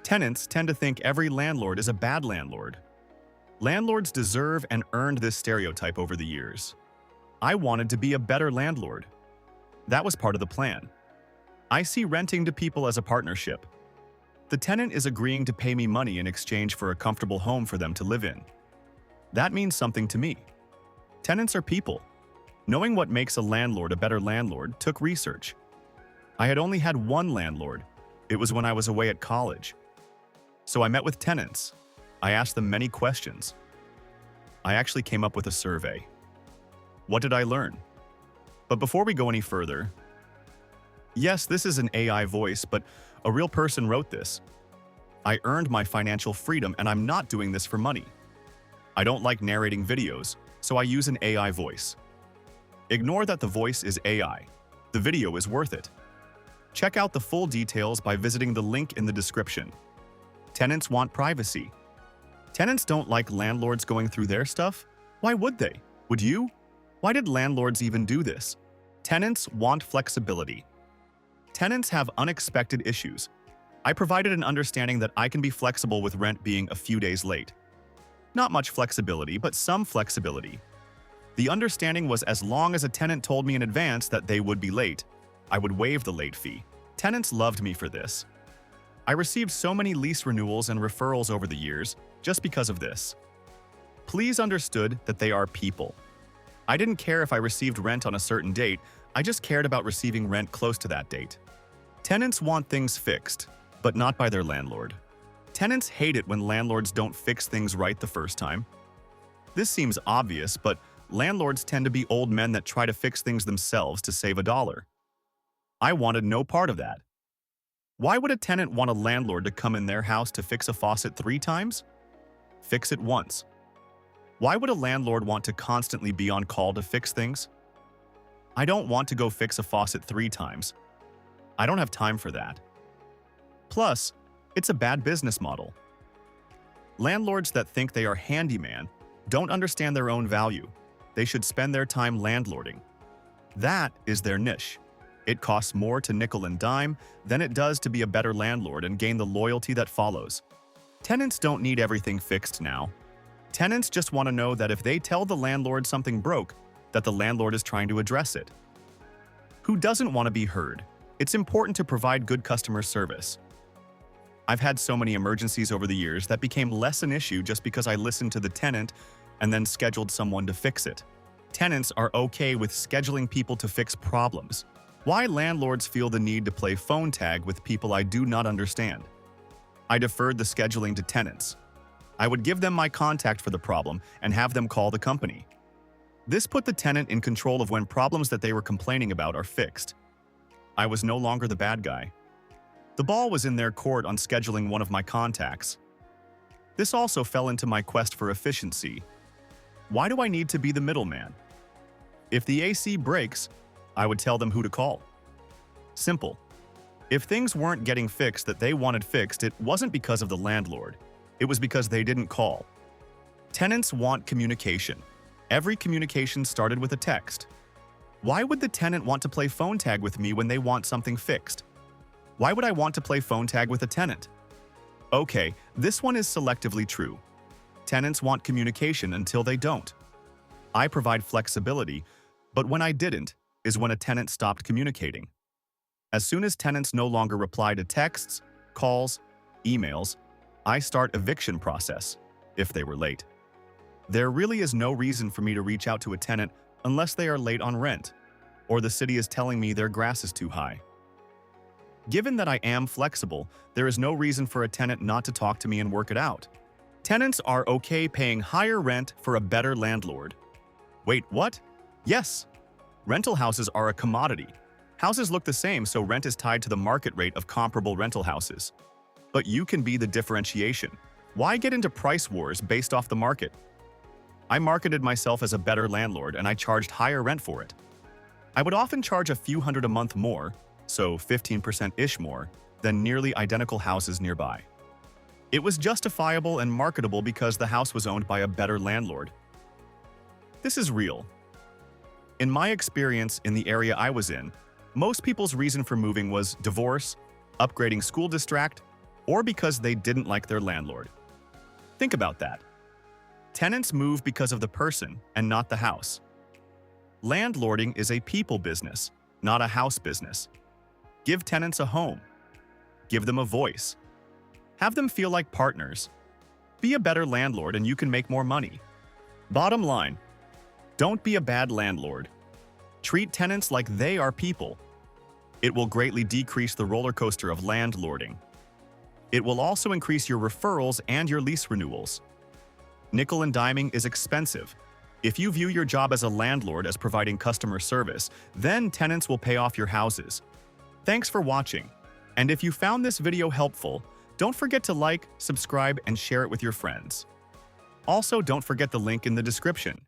Tenants tend to think every landlord is a bad landlord. Landlords deserve and earned this stereotype over the years. I wanted to be a better landlord. That was part of the plan. I see renting to people as a partnership. The tenant is agreeing to pay me money in exchange for a comfortable home for them to live in. That means something to me. Tenants are people. Knowing what makes a landlord a better landlord took research. I had only had one landlord. It was when I was away at college. So I met with tenants. I asked them many questions. I actually came up with a survey. What did I learn? But before we go any further, yes, this is an AI voice, but a real person wrote this. I earned my financial freedom and I'm not doing this for money. I don't like narrating videos, so I use an AI voice. Ignore that the voice is AI. The video is worth it. Check out the full details by visiting the link in the description. Tenants want privacy. Tenants don't like landlords going through their stuff. Why would they? Would you? Why did landlords even do this? Tenants want flexibility. Tenants have unexpected issues. I provided an understanding that I can be flexible with rent being a few days late. Not much flexibility, but some flexibility. The understanding was as long as a tenant told me in advance that they would be late, I would waive the late fee. Tenants loved me for this. I received so many lease renewals and referrals over the years just because of this. Please understood that they are people. I didn't care if I received rent on a certain date, I just cared about receiving rent close to that date. Tenants want things fixed, but not by their landlord. Tenants hate it when landlords don't fix things right the first time. This seems obvious, but landlords tend to be old men that try to fix things themselves to save a dollar. I wanted no part of that. Why would a tenant want a landlord to come in their house to fix a faucet 3 times? Fix it once. Why would a landlord want to constantly be on call to fix things? I don't want to go fix a faucet 3 times. I don't have time for that. Plus, it's a bad business model. Landlords that think they are handyman don't understand their own value. They should spend their time landlording. That is their niche. It costs more to nickel and dime than it does to be a better landlord and gain the loyalty that follows. Tenants don't need everything fixed now. Tenants just want to know that if they tell the landlord something broke, that the landlord is trying to address it. Who doesn't want to be heard? It's important to provide good customer service. I've had so many emergencies over the years that became less an issue just because I listened to the tenant and then scheduled someone to fix it. Tenants are okay with scheduling people to fix problems. Why landlords feel the need to play phone tag with people I do not understand. I deferred the scheduling to tenants. I would give them my contact for the problem and have them call the company. This put the tenant in control of when problems that they were complaining about are fixed. I was no longer the bad guy. The ball was in their court on scheduling one of my contacts. This also fell into my quest for efficiency. Why do I need to be the middleman? If the AC breaks, I would tell them who to call. Simple. If things weren't getting fixed that they wanted fixed, it wasn't because of the landlord. It was because they didn't call. Tenants want communication. Every communication started with a text. Why would the tenant want to play phone tag with me when they want something fixed? Why would I want to play phone tag with a tenant? Okay, this one is selectively true. Tenants want communication until they don't. I provide flexibility, but when I didn't, is when a tenant stopped communicating. As soon as tenants no longer reply to texts, calls, emails, I start eviction process, if they were late. There really is no reason for me to reach out to a tenant unless they are late on rent, or the city is telling me their grass is too high. Given that I am flexible, there is no reason for a tenant not to talk to me and work it out. Tenants are okay paying higher rent for a better landlord. Wait, what? Yes. Rental houses are a commodity. Houses look the same, so rent is tied to the market rate of comparable rental houses. But you can be the differentiation. Why get into price wars based off the market? I marketed myself as a better landlord and I charged higher rent for it. I would often charge a few hundred a month more, so 15%-ish more, than nearly identical houses nearby. It was justifiable and marketable because the house was owned by a better landlord. This is real. In my experience in the area I was in, most people's reason for moving was divorce, upgrading school district, or because they didn't like their landlord. Think about that. Tenants move because of the person and not the house. Landlording is a people business, not a house business. Give tenants a home. Give them a voice. Have them feel like partners. Be a better landlord and you can make more money. Bottom line, don't be a bad landlord. Treat tenants like they are people. It will greatly decrease the roller coaster of landlording. It will also increase your referrals and your lease renewals. Nickel and diming is expensive. If you view your job as a landlord as providing customer service, then tenants will pay off your houses. Thanks for watching. And if you found this video helpful, don't forget to like, subscribe, and share it with your friends. Also, don't forget the link in the description.